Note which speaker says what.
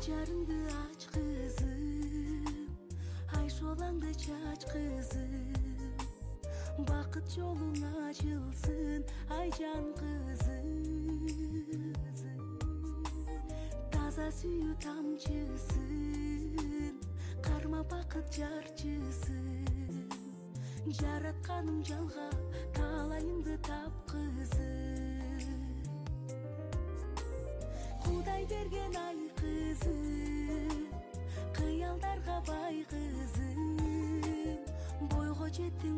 Speaker 1: жарыңды ач кызым, айшолаңды чач кызым, бакыт жолуң ачылсын, айжан кызым. Таза сүйүү тамчысын, карма бакыт жарчысын, жаратканым жалга талайыңды тап кызым. Кудай берген ай кызым, кыялдарга бай кызым, бойго жеттиң